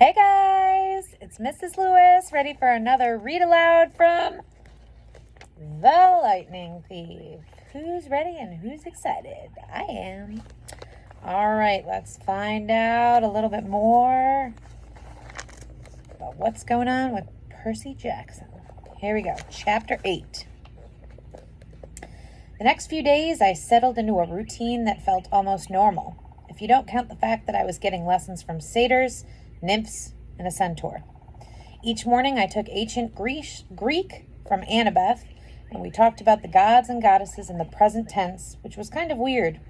Hey guys, it's Mrs. Lewis, ready for another read aloud from The Lightning Thief. Who's ready and who's excited? I am. All right, let's find out a little bit more about what's going on with Percy Jackson. Here we go, Chapter 8. The next few days, I settled into a routine that felt almost normal, if you don't count the fact that I was getting lessons from satyrs, nymphs, and a centaur. Each morning I took ancient Greek from Annabeth, and we talked about the gods and goddesses in the present tense, which was kind of weird.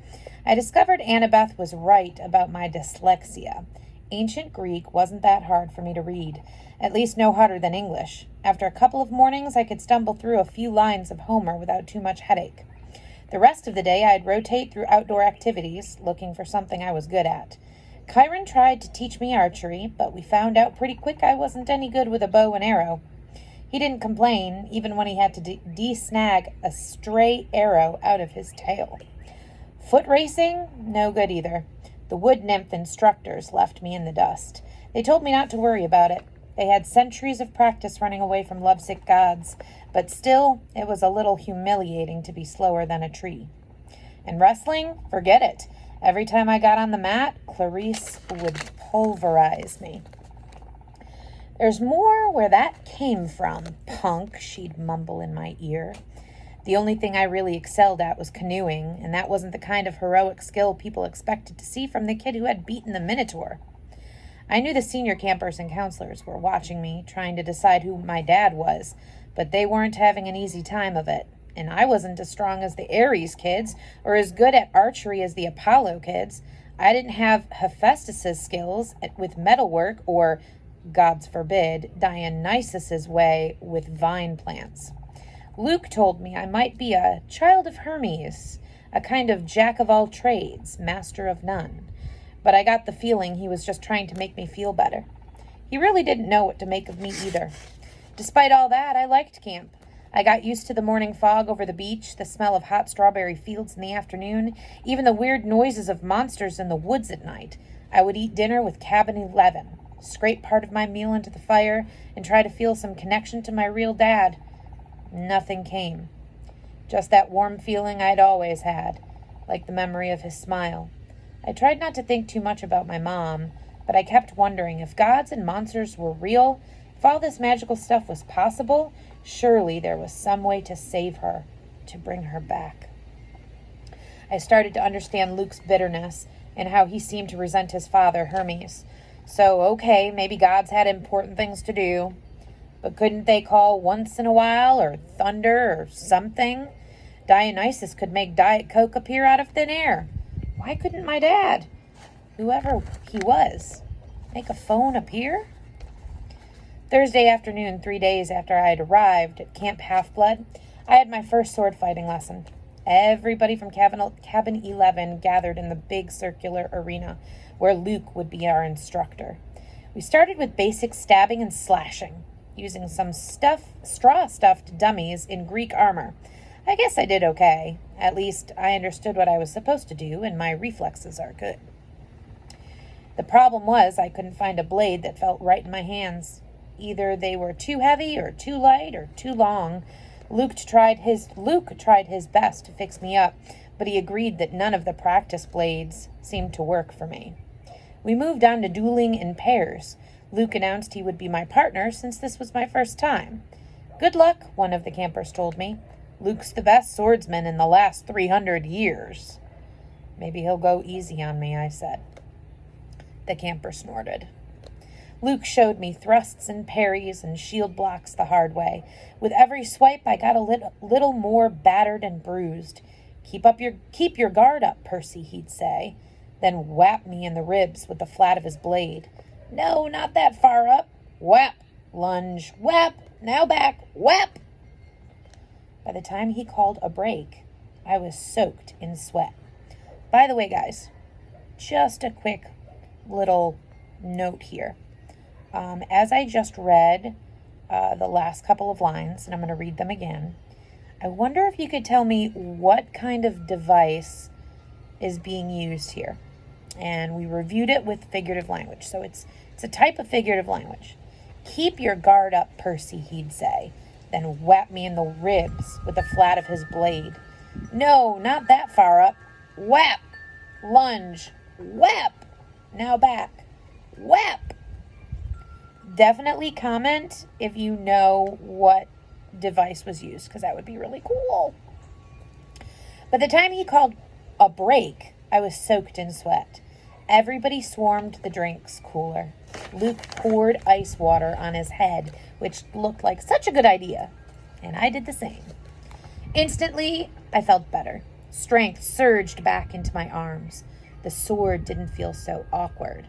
I discovered Annabeth was right about my dyslexia. Ancient Greek wasn't that hard for me to read, at least no harder than English. After a couple of mornings, I could stumble through a few lines of Homer without too much headache. The rest of the day I'd rotate through outdoor activities, looking for something I was good at. Chiron tried to teach me archery, but we found out pretty quick I wasn't any good with a bow and arrow. He didn't complain, even when he had to de-snag a stray arrow out of his tail. Foot racing? No good either. The wood nymph instructors left me in the dust. They told me not to worry about it. They had centuries of practice running away from lovesick gods, but still, it was a little humiliating to be slower than a tree. And wrestling? Forget it. Every time I got on the mat, Clarice would pulverize me. "There's more where that came from, punk," she'd mumble in my ear. The only thing I really excelled at was canoeing, and that wasn't the kind of heroic skill people expected to see from the kid who had beaten the Minotaur. I knew the senior campers and counselors were watching me, trying to decide who my dad was, but they weren't having an easy time of it. And I wasn't as strong as the Ares kids, or as good at archery as the Apollo kids. I didn't have Hephaestus's skills with metalwork, or, gods forbid, Dionysus's way with vine plants. Luke told me I might be a child of Hermes, a kind of jack of all trades, master of none. But I got the feeling he was just trying to make me feel better. He really didn't know what to make of me either. Despite all that, I liked camp. I got used to the morning fog over the beach, the smell of hot strawberry fields in the afternoon, even the weird noises of monsters in the woods at night. I would eat dinner with Cabin 11, scrape part of my meal into the fire, and try to feel some connection to my real dad. Nothing came. Just that warm feeling I'd always had, like the memory of his smile. I tried not to think too much about my mom, but I kept wondering if gods and monsters were real, if all this magical stuff was possible. Surely there was some way to save her, to bring her back. I started to understand Luke's bitterness and how he seemed to resent his father, Hermes. So, okay, maybe gods had important things to do, but couldn't they call once in a while, or thunder, or something? Dionysus could make Diet Coke appear out of thin air. Why couldn't my dad, whoever he was, make a phone appear? Thursday afternoon, 3 days after I had arrived at Camp Half-Blood, I had my first sword fighting lesson. Everybody from Cabin 11 gathered in the big circular arena, where Luke would be our instructor. We started with basic stabbing and slashing, using some straw-stuffed dummies in Greek armor. I guess I did okay. At least I understood what I was supposed to do, and my reflexes are good. The problem was I couldn't find a blade that felt right in my hands. Either they were too heavy or too light or too long. Luke tried his best to fix me up, but he agreed that none of the practice blades seemed to work for me. We moved on to dueling in pairs. Luke announced he would be my partner since this was my first time. "Good luck," one of the campers told me. "Luke's the best swordsman in the last 300 years. "Maybe he'll go easy on me," I said. The camper snorted. Luke showed me thrusts and parries and shield blocks the hard way. With every swipe, I got a little more battered and bruised. Keep your guard up, Percy," he'd say, then whap me in the ribs with the flat of his blade. "No, not that far up. Whap, lunge, whap, now back, whap." By the time he called a break, I was soaked in sweat. By the way, guys, just a quick little note here. As I just read the last couple of lines, and I'm going to read them again, I wonder if you could tell me what kind of device is being used here. and we reviewed it with figurative language. So it's a type of figurative language. "Keep your guard up, Percy," he'd say, then whap me in the ribs with the flat of his blade. "No, not that far up. Whap! Lunge! Whap! Now back. Whap!" Definitely comment if you know what device was used, because that would be really cool. By the time he called a break, I was soaked in sweat. Everybody swarmed the drinks cooler. Luke poured ice water on his head, which looked like such a good idea, and I did the same. Instantly, I felt better. Strength surged back into my arms. The sword didn't feel so awkward.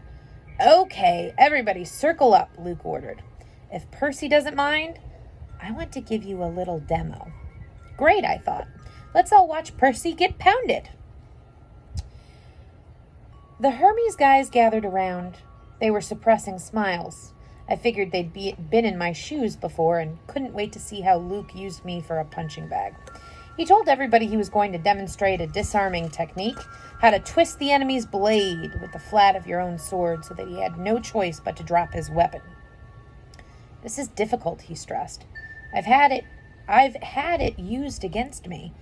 "Okay, everybody circle up," Luke ordered. "If Percy doesn't mind, I want to give you a little demo." Great, I thought. Let's all watch Percy get pounded. The Hermes guys gathered around. They were suppressing smiles. I figured they'd been in my shoes before and couldn't wait to see how Luke used me for a punching bag. He told everybody he was going to demonstrate a disarming technique, how to twist the enemy's blade with the flat of your own sword so that he had no choice but to drop his weapon. "This is difficult," he stressed. I've had it used against me.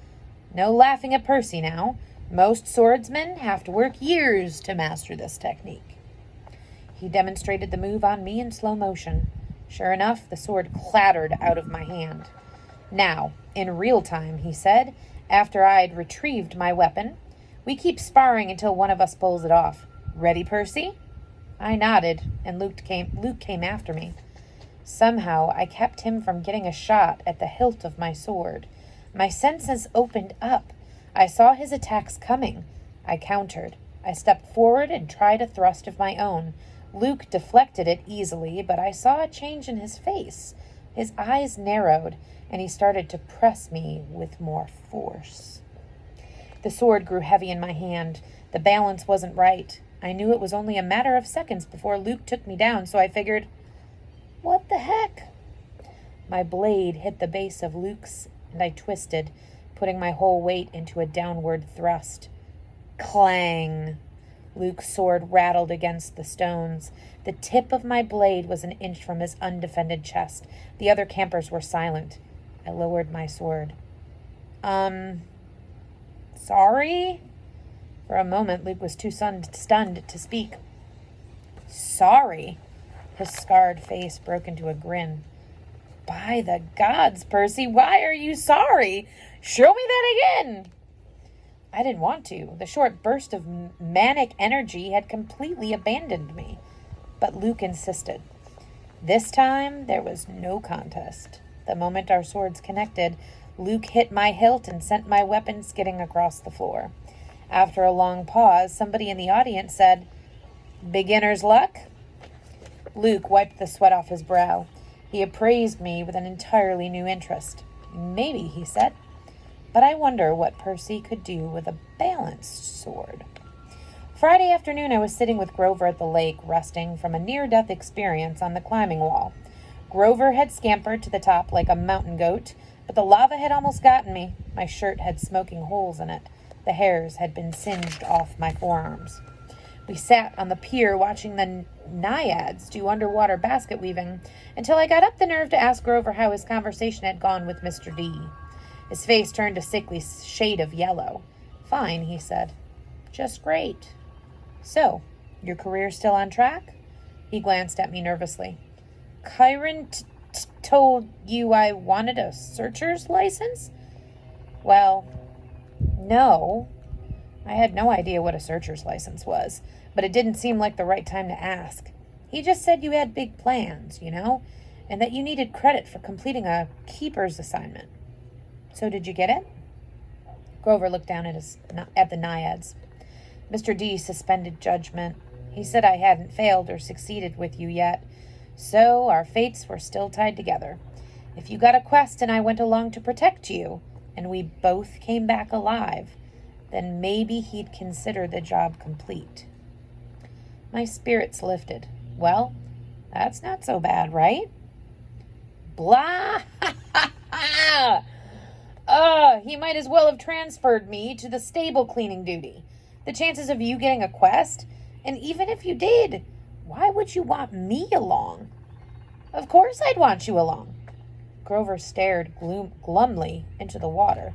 No laughing at Percy now. Most swordsmen have to work years to master this technique. He demonstrated the move on me in slow motion. Sure enough, the sword clattered out of my hand. "Now, in real time," he said, after I'd retrieved my weapon. "We keep sparring until one of us pulls it off. Ready, Percy?" I nodded, and Luke came after me. Somehow, I kept him from getting a shot at the hilt of my sword. My senses opened up. I saw his attacks coming. I countered. I stepped forward and tried a thrust of my own. Luke deflected it easily, but I saw a change in his face. His eyes narrowed, and he started to press me with more force. The sword grew heavy in my hand. The balance wasn't right. I knew it was only a matter of seconds before Luke took me down, so I figured, what the heck? My blade hit the base of Luke's, and I twisted, putting my whole weight into a downward thrust. Clang! Luke's sword rattled against the stones. The tip of my blade was an inch from his undefended chest. The other campers were silent. I lowered my sword. Sorry? For a moment, Luke was too stunned to speak. Sorry? His scarred face broke into a grin. By the gods, Percy, why are you sorry? Show me that again! I didn't want to. The short burst of manic energy had completely abandoned me. But Luke insisted. This time, there was no contest. The moment our swords connected, Luke hit my hilt and sent my weapon skidding across the floor. After a long pause, somebody in the audience said, "Beginner's luck?" Luke wiped the sweat off his brow. He appraised me with an entirely new interest. Maybe, he said. But I wonder what Percy could do with a balanced sword. Friday afternoon, I was sitting with Grover at the lake, resting from a near-death experience on the climbing wall. Grover had scampered to the top like a mountain goat, but the lava had almost gotten me. My shirt had smoking holes in it. The hairs had been singed off my forearms. We sat on the pier watching the naiads do underwater basket weaving until I got up the nerve to ask Grover how his conversation had gone with Mr. D. His face turned a sickly shade of yellow. Fine, he said. Just great. So, your career's still on track? He glanced at me nervously. Chiron told you I wanted a searcher's license? Well, no. I had no idea what a searcher's license was, but it didn't seem like the right time to ask. He just said you had big plans, and that you needed credit for completing a keeper's assignment. So did you get it? Grover looked down at the naiads. Mr. D suspended judgment. He said I hadn't failed or succeeded with you yet, so our fates were still tied together. If you got a quest and I went along to protect you, and we both came back alive, then maybe he'd consider the job complete. My spirits lifted. Well, that's not so bad, right? Blah! He might as well have transferred me to the stable cleaning duty. The chances of you getting a quest? And even if you did, why would you want me along? Of course I'd want you along. Grover stared glumly into the water.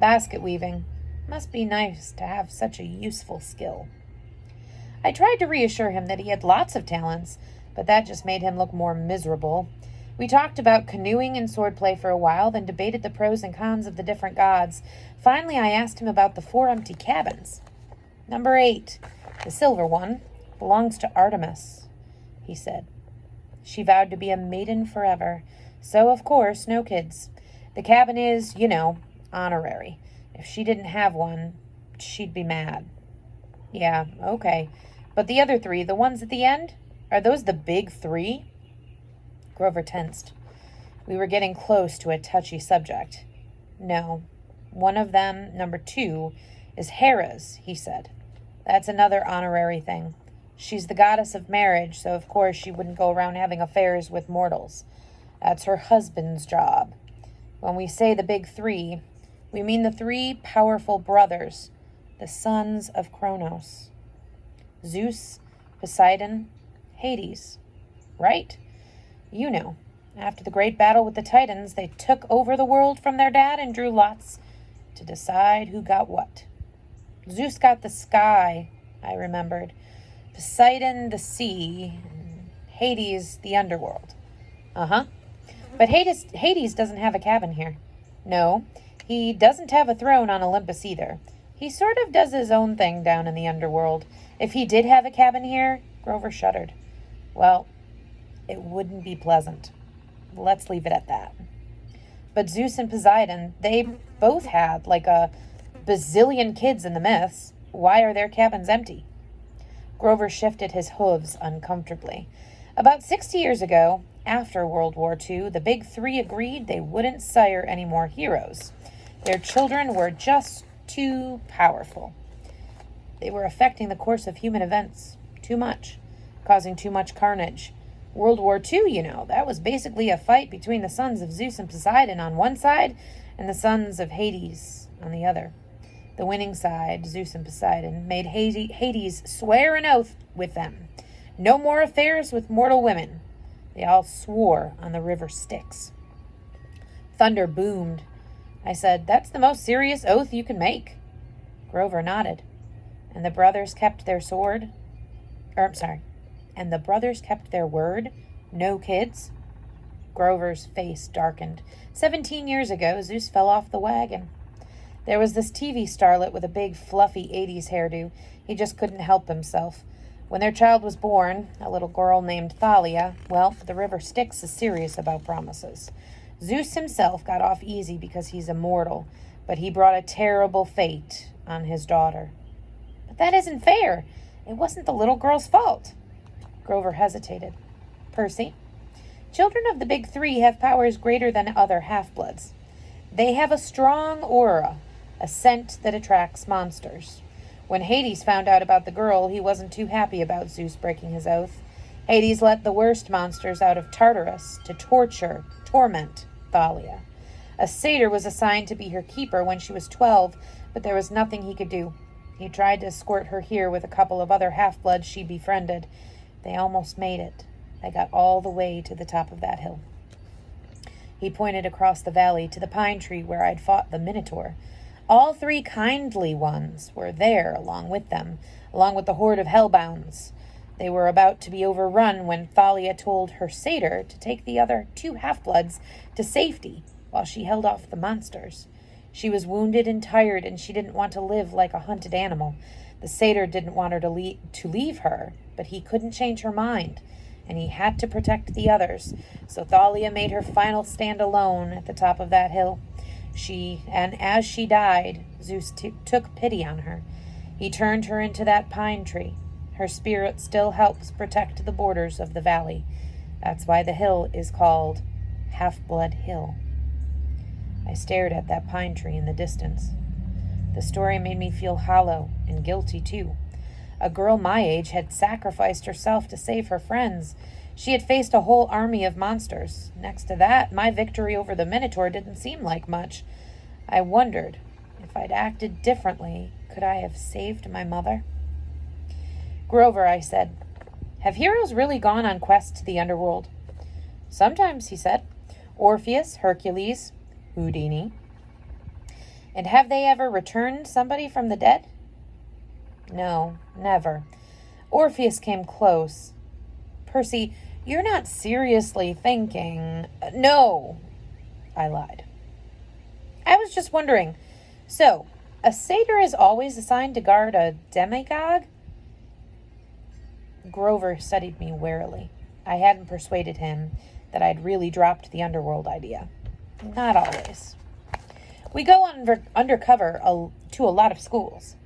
Basket weaving. Must be nice to have such a useful skill. I tried to reassure him that he had lots of talents, but that just made him look more miserable. We talked about canoeing and swordplay for a while, then debated the pros and cons of the different gods. Finally, I asked him about the 4 empty cabins. Number 8, the silver one, belongs to Artemis, he said. She vowed to be a maiden forever, so of course, no kids. The cabin is, honorary. If she didn't have one, she'd be mad. Yeah, okay. But the other 3, the ones at the end, are those the big 3? Grover tensed. We were getting close to a touchy subject. No. One of them, number 2, is Hera's, he said. That's another honorary thing. She's the goddess of marriage, so of course she wouldn't go around having affairs with mortals. That's her husband's job. When we say the big 3, we mean the 3 powerful brothers, the sons of Kronos. Zeus, Poseidon, Hades. Right? You know, after the great battle with the Titans, they took over the world from their dad and drew lots to decide who got what. Zeus got the sky, I remembered. Poseidon, the sea. Hades, the underworld. Uh-huh. But Hades doesn't have a cabin here. No, he doesn't have a throne on Olympus either. He sort of does his own thing down in the underworld. If he did have a cabin here, Grover shuddered. Well, it wouldn't be pleasant. Let's leave it at that. But Zeus and Poseidon, they both had like a bazillion kids in the myths. Why are their cabins empty? Grover shifted his hooves uncomfortably. About 60 years ago, after World War II, the big 3 agreed they wouldn't sire any more heroes. Their children were just too powerful. They were affecting the course of human events too much, causing too much carnage. World War II, that was basically a fight between the sons of Zeus and Poseidon on one side and the sons of Hades on the other. The winning side, Zeus and Poseidon, made Hades swear an oath with them. No more affairs with mortal women. They all swore on the river Styx. Thunder boomed. I said, that's the most serious oath you can make. Grover nodded. And the brothers kept their And the brothers kept their word? No kids? Grover's face darkened. 17 years ago, Zeus fell off the wagon. There was this TV starlet with a big, fluffy 80s hairdo. He just couldn't help himself. When their child was born, a little girl named Thalia, well, the river Styx is serious about promises. Zeus himself got off easy because he's immortal, but he brought a terrible fate on his daughter. But that isn't fair. It wasn't the little girl's fault. Grover hesitated. Percy? Children of the big 3 have powers greater than other half-bloods. They have a strong aura, a scent that attracts monsters. When Hades found out about the girl, he wasn't too happy about Zeus breaking his oath. Hades let the worst monsters out of Tartarus to torment Thalia. A satyr was assigned to be her keeper when she was 12, but there was nothing he could do. He tried to escort her here with a couple of other half-bloods she befriended. They almost made it. They got all the way to the top of that hill. He pointed across the valley to the pine tree where I'd fought the Minotaur. All 3 kindly ones were there along with them, along with the horde of hellbounds. They were about to be overrun when Thalia told her satyr to take the other 2 half-bloods to safety while she held off the monsters. She was wounded and tired, and she didn't want to live like a hunted animal. The satyr didn't want her to leave her, but he couldn't change her mind, and he had to protect the others. So Thalia made her final stand alone at the top of that hill. And as she died, Zeus took pity on her. He turned her into that pine tree. Her spirit still helps protect the borders of the valley. That's why the hill is called Half-Blood Hill. I stared at that pine tree in the distance. The story made me feel hollow and guilty, too. A girl my age had sacrificed herself to save her friends. She had faced a whole army of monsters. Next to that, my victory over the Minotaur didn't seem like much. I wondered if If I'd acted differently, could I have saved my mother? Grover, I said, have heroes really gone on quests to the underworld? Sometimes, he said. Orpheus, Hercules, Houdini. And have they ever returned somebody from the dead? No, never. Orpheus came close. Percy, you're not seriously thinking... No, I lied. I was just wondering. So, a satyr is always assigned to guard a demigod? Grover studied me warily. I hadn't persuaded him that I'd really dropped the underworld idea. Not always. We go undercover to a lot of schools.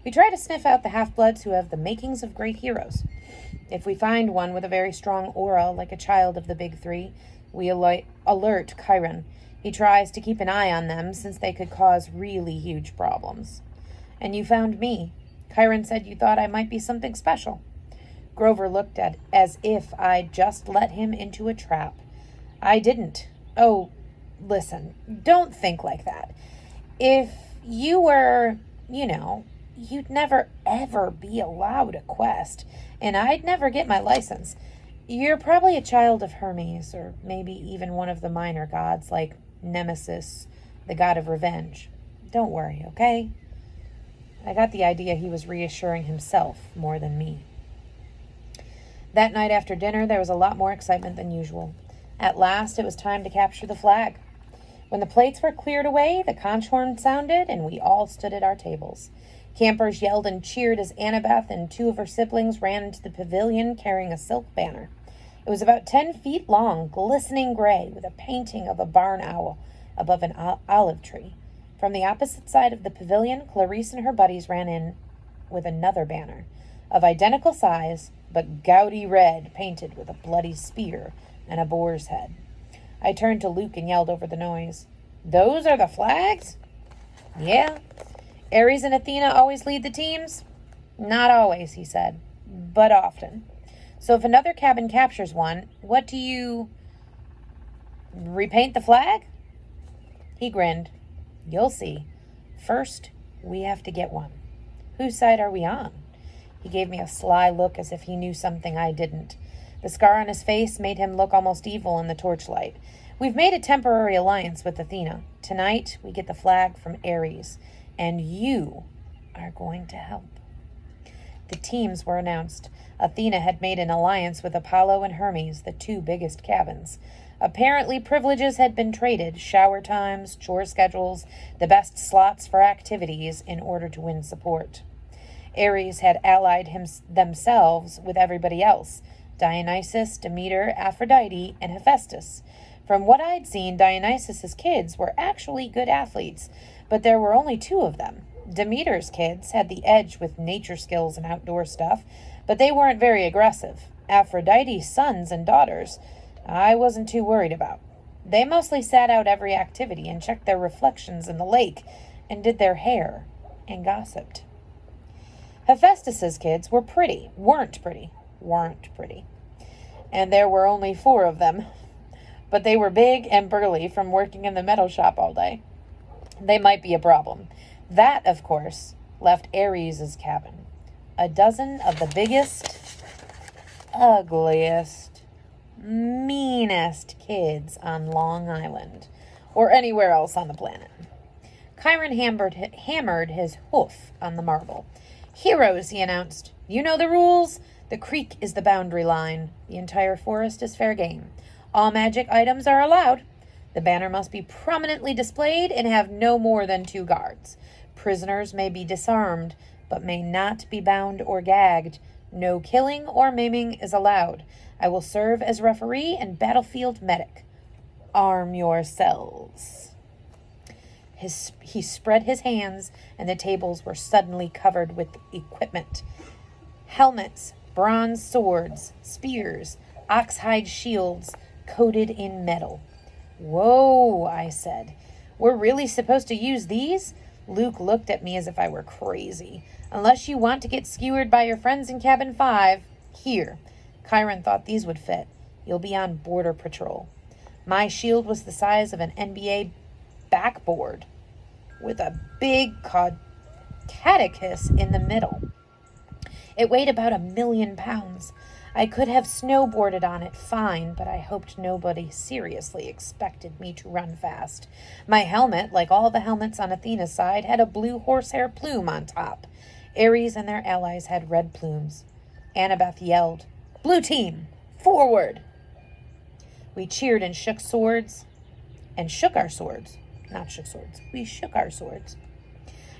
We try to sniff out the half-bloods who have the makings of great heroes. If we find one with a very strong aura, like a child of the big three, we alert Chiron. He tries to keep an eye on them since they could cause really huge problems. And you found me. Chiron said you thought I might be something special. Grover looked at as if I'd just let him into a trap. I didn't. Oh, listen, don't think like that. If you were, you'd never ever be allowed a quest, and I'd never get my license. You're probably a child of Hermes, or maybe even one of the minor gods, like Nemesis, the god of revenge. Don't worry, okay? I got the idea he was reassuring himself more than me. That night after dinner, there was a lot more excitement than usual. At last, it was time to capture the flag. When the plates were cleared away, the conch horn sounded, and we all stood at our tables. Campers yelled and cheered as Annabeth and two of her siblings ran into the pavilion carrying a silk banner. It was about 10 feet long, glistening gray, with a painting of a barn owl above an olive tree. From the opposite side of the pavilion, Clarice and her buddies ran in with another banner, of identical size, but gaudy red, painted with a bloody spear and a boar's head. I turned to Luke and yelled over the noise, "Those are the flags?" "Yeah." "Ares and Athena always lead the teams?" "Not always," he said, "but often. So if another cabin captures one, what do you... repaint the flag?" He grinned. "You'll see. First, we have to get one." "Whose side are we on?" He gave me a sly look as if he knew something I didn't. The scar on his face made him look almost evil in the torchlight. "We've made a temporary alliance with Athena. Tonight, we get the flag from Ares, and you are going to help." The teams were announced. Athena had made an alliance with Apollo and Hermes, the two biggest cabins. Apparently, privileges had been traded, shower times, chore schedules, the best slots for activities in order to win support. Ares had allied themselves with everybody else, Dionysus, Demeter, Aphrodite, and Hephaestus. From what I'd seen, Dionysus's kids were actually good athletes, but there were only two of them. Demeter's kids had the edge with nature skills and outdoor stuff, but they weren't very aggressive. Aphrodite's sons and daughters, I wasn't too worried about. They mostly sat out every activity and checked their reflections in the lake and did their hair and gossiped. Hephaestus's kids weren't pretty. And there were only 4 of them. But they were big and burly from working in the metal shop all day. They might be a problem. That, of course, left Ares' cabin. A dozen of the biggest, ugliest, meanest kids on Long Island, or anywhere else on the planet. Chiron hammered his hoof on the marble. "Heroes," he announced. "You know the rules. The creek is the boundary line. The entire forest is fair game. All magic items are allowed. The banner must be prominently displayed and have no more than 2 guards. Prisoners may be disarmed, but may not be bound or gagged. No killing or maiming is allowed. I will serve as referee and battlefield medic. Arm yourselves." He spread his hands, and the tables were suddenly covered with equipment. Helmets, bronze swords, spears, oxhide shields coated in metal. "Whoa," I said. "We're really supposed to use these?" Luke looked at me as if I were crazy. "Unless you want to get skewered by your friends in cabin 5. Here." Chiron thought these would fit. "You'll be on border patrol." My shield was the size of an NBA backboard. with a big catechus in the middle. It weighed about 1,000,000 pounds. I could have snowboarded on it fine, but I hoped nobody seriously expected me to run fast. My helmet, like all the helmets on Athena's side, had a blue horsehair plume on top. Ares and their allies had red plumes. Annabeth yelled, "Blue team, forward!" We cheered and shook swords, and shook our swords. Not shook swords. We shook our swords,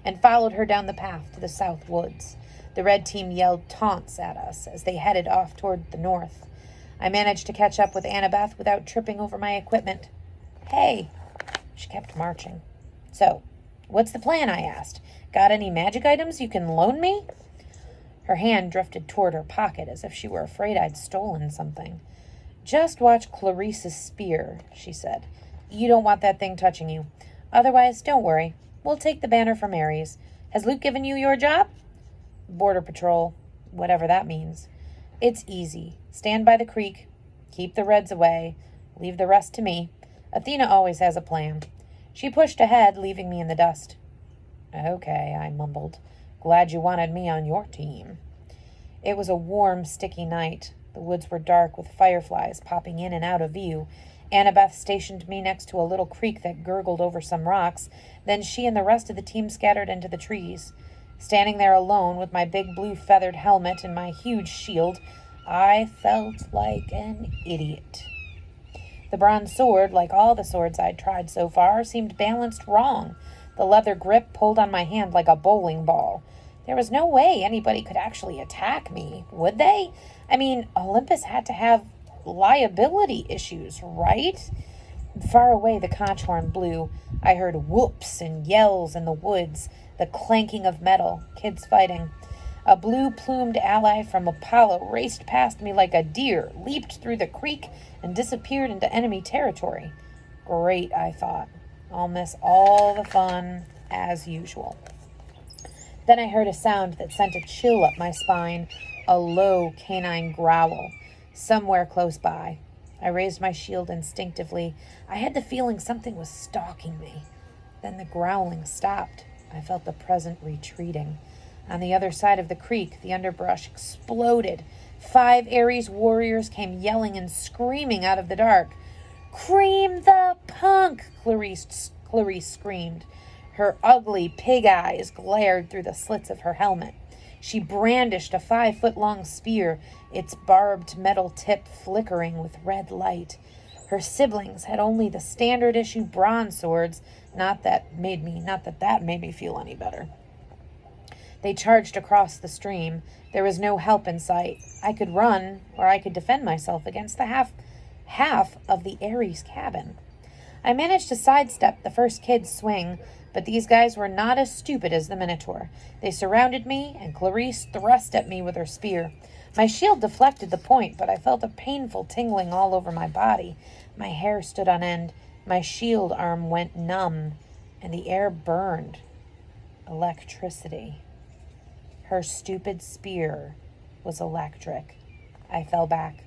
and followed her down the path to the south woods. The red team yelled taunts at us as they headed off toward the north. I managed to catch up with Annabeth without tripping over my equipment. "Hey," she kept marching. "So, what's the plan?" I asked. "Got any magic items you can loan me?" Her hand drifted toward her pocket as if she were afraid I'd stolen something. "Just watch Clarice's spear," she said. "You don't want that thing touching you. Otherwise, don't worry. We'll take the banner from Ares. Has Luke given you your job?" "Border Patrol," whatever that means. "It's easy. Stand by the creek. Keep the Reds away. Leave the rest to me. Athena always has a plan." She pushed ahead, leaving me in the dust. "Okay," I mumbled. "Glad you wanted me on your team." It was a warm, sticky night. The woods were dark with fireflies popping in and out of view. Annabeth stationed me next to a little creek that gurgled over some rocks. Then she and the rest of the team scattered into the trees. Standing there alone with my big blue feathered helmet and my huge shield, I felt like an idiot. The bronze sword, like all the swords I'd tried so far, seemed balanced wrong. The leather grip pulled on my hand like a bowling ball. There was no way anybody could actually attack me, would they? I mean, Olympus had to have liability issues, right? Far away, the conch horn blew. I heard whoops and yells in the woods, the clanking of metal, kids fighting. A blue-plumed ally from Apollo raced past me like a deer, leaped through the creek, and disappeared into enemy territory. Great, I thought. I'll miss all the fun, as usual. Then I heard a sound that sent a chill up my spine, a low canine growl, somewhere close by. I raised my shield instinctively. I had the feeling something was stalking me. Then the growling stopped. I felt the present retreating. On the other side of the creek, the underbrush exploded. 5 Ares warriors came yelling and screaming out of the dark. "Cream the punk!" Clarice screamed. Her ugly pig eyes glared through the slits of her helmet. She brandished a 5-foot-long spear, its barbed metal tip flickering with red light. Her siblings had only the standard-issue bronze swords, not that that made me feel any better. They charged across the stream. There was no help in sight. I could run, or I could defend myself against the half of the Ares cabin. I managed to sidestep the first kid's swing, but these guys were not as stupid as the Minotaur. They surrounded me, and Clarice thrust at me with her spear. My shield deflected the point, but I felt a painful tingling all over my body. My hair stood on end. My shield arm went numb, and the air burned. Electricity. Her stupid spear was electric. I fell back.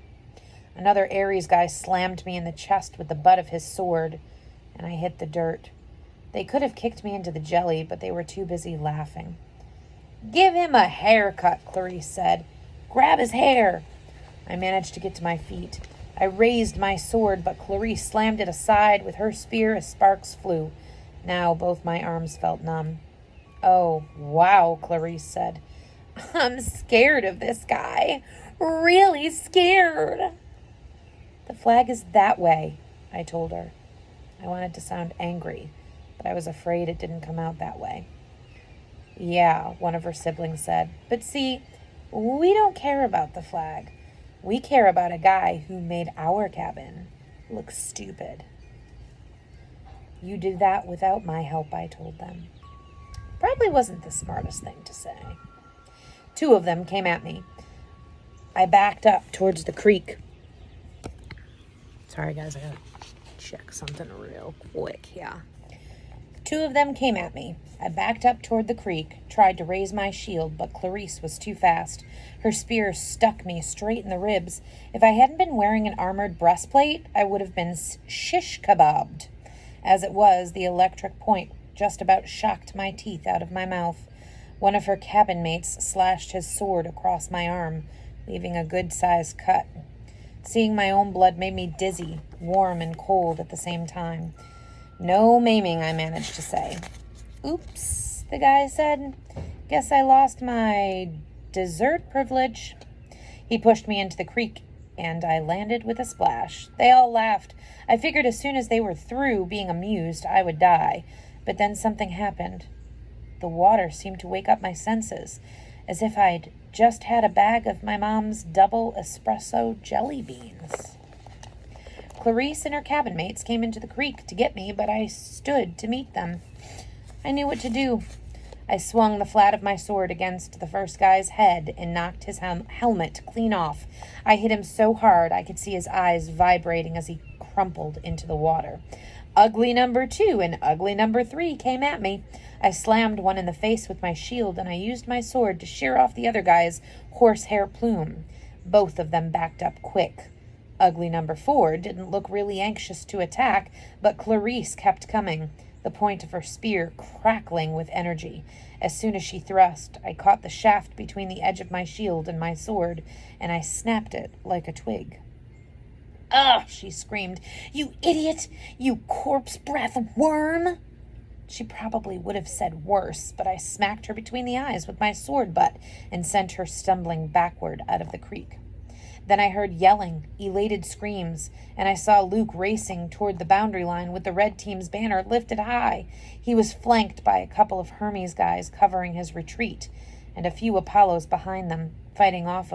Another Ares guy slammed me in the chest with the butt of his sword, and I hit the dirt. They could have kicked me into the jelly, but they were too busy laughing. "Give him a haircut," Clarice said. "Grab his hair." I managed to get to my feet. I raised my sword, but Clarice slammed it aside with her spear as sparks flew. Now both my arms felt numb. "Oh, wow," Clarice said. "I'm scared of this guy. Really scared." "The flag is that way," I told her. I wanted to sound angry, but I was afraid it didn't come out that way. "Yeah," one of her siblings said. "But see, we don't care about the flag. We care about a guy who made our cabin look stupid." "You did that without my help," I told them. Probably wasn't the smartest thing to say. 2 of them came at me. I backed up towards the creek. Sorry, guys, I gotta check something real quick here. 2 of them came at me. I backed up toward the creek, tried to raise my shield, but Clarice was too fast. Her spear stuck me straight in the ribs. If I hadn't been wearing an armored breastplate, I would have been shish kebabbed. As it was, the electric point just about shocked my teeth out of my mouth. One of her cabin mates slashed his sword across my arm, leaving a good-sized cut. Seeing my own blood made me dizzy, warm and cold at the same time. No maiming, I managed to say. Oops, the guy said. Guess I lost my dessert privilege. He pushed me into the creek, and I landed with a splash. They all laughed. I figured as soon as they were through being amused, I would die. But then something happened. The water seemed to wake up my senses, as if I'd just had a bag of my mom's double espresso jelly beans. Clarice and her cabin mates came into the creek to get me, but I stood to meet them. I knew what to do. I swung the flat of my sword against the first guy's head and knocked his helmet clean off. I hit him so hard I could see his eyes vibrating as he crumpled into the water. Ugly number 2 and ugly number 3 came at me. I slammed one in the face with my shield, and I used my sword to shear off the other guy's horsehair plume. Both of them backed up quick. Ugly number 4 didn't look really anxious to attack, but Clarice kept coming, the point of her spear crackling with energy. As soon as she thrust, I caught the shaft between the edge of my shield and my sword, and I snapped it like a twig. "Ugh!" she screamed. "You idiot! You corpse-breath worm!" She probably would have said worse, but I smacked her between the eyes with my sword butt and sent her stumbling backward out of the creek. Then I heard yelling, elated screams, and I saw Luke racing toward the boundary line with the red team's banner lifted high. He was flanked by a couple of Hermes guys covering his retreat, and a few Apollos behind them, fighting off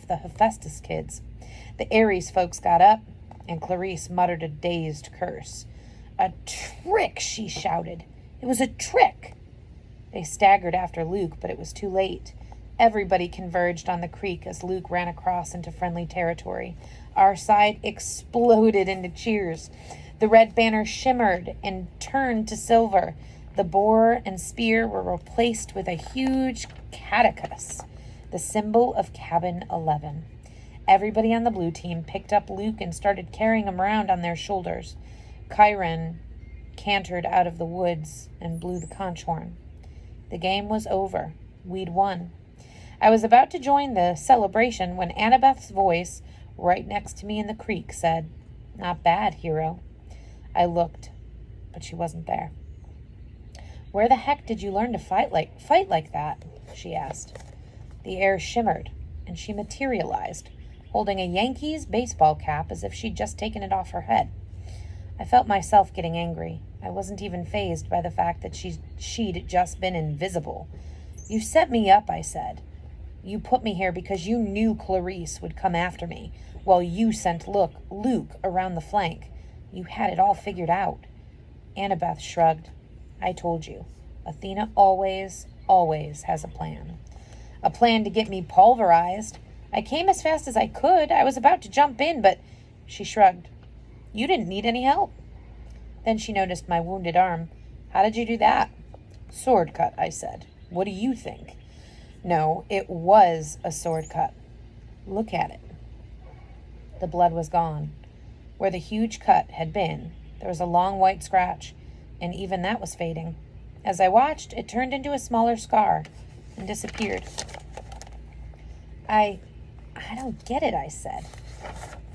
the Hephaestus kids. The Ares folks got up, and Clarice muttered a dazed curse. "A trick!" she shouted. "It was a trick!" They staggered after Luke, but it was too late. Everybody converged on the creek as Luke ran across into friendly territory. Our side exploded into cheers. The red banner shimmered and turned to silver. The boar and spear were replaced with a huge caduceus, the symbol of Cabin 11. Everybody on the blue team picked up Luke and started carrying him around on their shoulders. Chiron cantered out of the woods and blew the conch horn. The game was over. We'd won. I was about to join the celebration when Annabeth's voice, right next to me in the creek, said, "Not bad, hero." I looked, but she wasn't there. "Where the heck did you learn to fight like that?" she asked. The air shimmered, and she materialized, holding a Yankees baseball cap as if she'd just taken it off her head. I felt myself getting angry. I wasn't even fazed by the fact that she'd just been invisible. "You set me up," I said. "You put me here because you knew Clarice would come after me, while you sent Luke around the flank. You had it all figured out." Annabeth shrugged. "I told you. Athena always has a plan. A plan to get me pulverized. I came as fast as I could. I was about to jump in, but..." She shrugged. "You didn't need any help." Then she noticed my wounded arm. "How did you do that?" "Sword cut," I said. "What do you think?" No, it was a sword cut. Look at it. The blood was gone. Where the huge cut had been, there was a long white scratch, and even that was fading. As I watched, it turned into a smaller scar and disappeared. I don't get it," I said.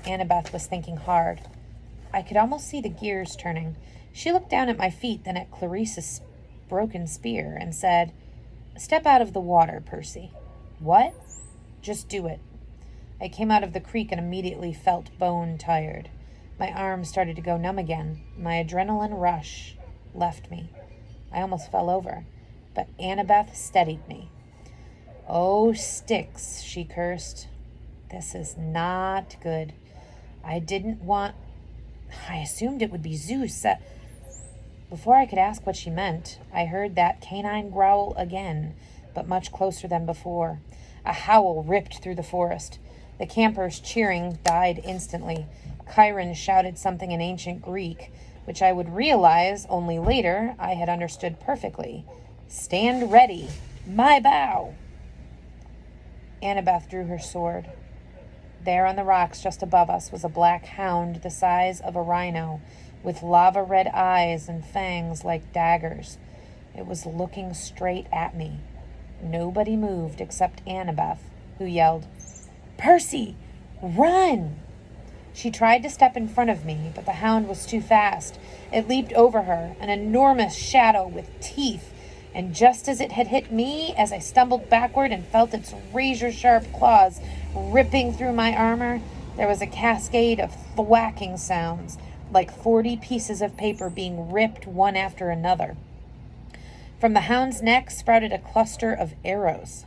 Annabeth was thinking hard. I could almost see the gears turning. She looked down at my feet, then at Clarice's broken spear, and said, "Step out of the water, Percy." "What?" "Just do it." I came out of the creek and immediately felt bone tired. My arms started to go numb again. My adrenaline rush left me. I almost fell over, but Annabeth steadied me. "Oh, sticks," she cursed. "This is not good. I assumed it would be Zeus." Before I could ask what she meant, I heard that canine growl again, but much closer than before. A howl ripped through the forest. The campers' cheering died instantly. Chiron shouted something in ancient Greek, which I would realize only later I had understood perfectly. "Stand ready! My bow!" Annabeth drew her sword. There on the rocks just above us was a black hound the size of a rhino, with lava-red eyes and fangs like daggers. It was looking straight at me. Nobody moved except Annabeth, who yelled, "Percy, run!" She tried to step in front of me, but the hound was too fast. It leaped over her, an enormous shadow with teeth, and just as it had hit me, as I stumbled backward and felt its razor-sharp claws ripping through my armor, there was a cascade of thwacking sounds, like 40 pieces of paper being ripped one after another. From the hound's neck sprouted a cluster of arrows.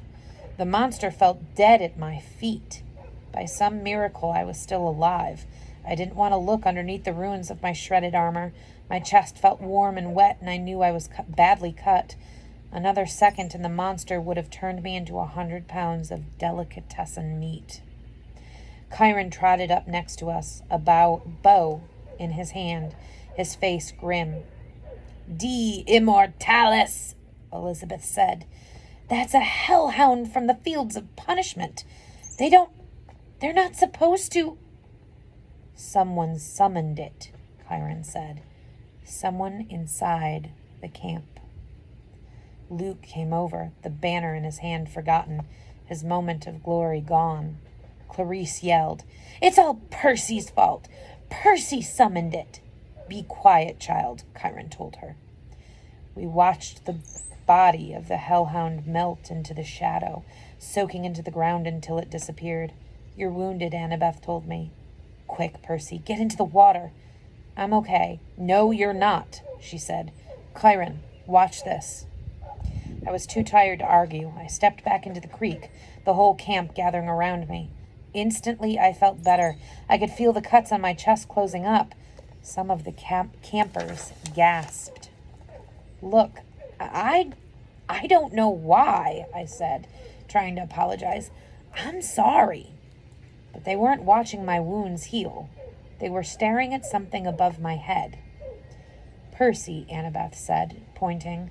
The monster felt dead at my feet. By some miracle, I was still alive. I didn't want to look underneath the ruins of my shredded armor. My chest felt warm and wet, and I knew I was badly cut. Another second, and the monster would have turned me into 100 pounds of delicatessen meat. Chiron trotted up next to us, a bow in his hand, his face grim. "De immortalis," Elizabeth said. "That's a hellhound from the fields of punishment. They're not supposed to." "Someone summoned it," Chiron said. "Someone inside the camp." Luke came over, the banner in his hand forgotten, his moment of glory gone. Clarice yelled, "It's all Percy's fault. Percy summoned it." "Be quiet, child," Chiron told her. We watched the body of the hellhound melt into the shadow, soaking into the ground until it disappeared. "You're wounded," Annabeth told me. "Quick, Percy, get into the water." "I'm okay." "No, you're not," she said. "Chiron, watch this." I was too tired to argue. I stepped back into the creek, the whole camp gathering around me. Instantly, I felt better. I could feel the cuts on my chest closing up. Some of the campers gasped. "Look, I don't know why," I said, trying to apologize. "I'm sorry." But they weren't watching my wounds heal. They were staring at something above my head. "Percy," Annabeth said, pointing.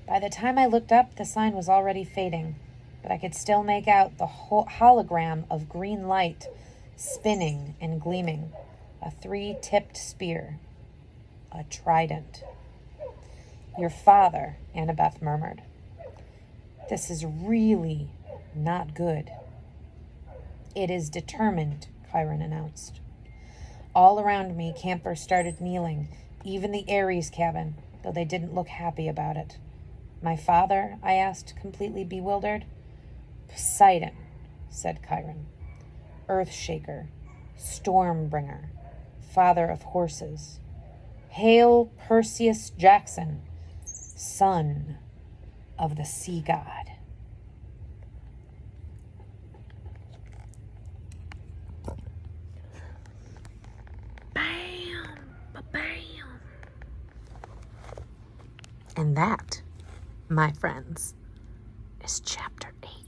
By the time I looked up, the sign was already fading, but I could still make out the hologram of green light spinning and gleaming. A 3-tipped spear. A trident. "Your father," Annabeth murmured. "This is really not good." "It is determined," Chiron announced. All around me, campers started kneeling, even the Ares cabin, though they didn't look happy about it. "My father?" I asked, completely bewildered. "Poseidon," said Chiron. "Earthshaker, Stormbringer, father of horses. Hail Perseus Jackson, son of the sea god." Bam! Ba-bam! And that, my friends, is chapter 8.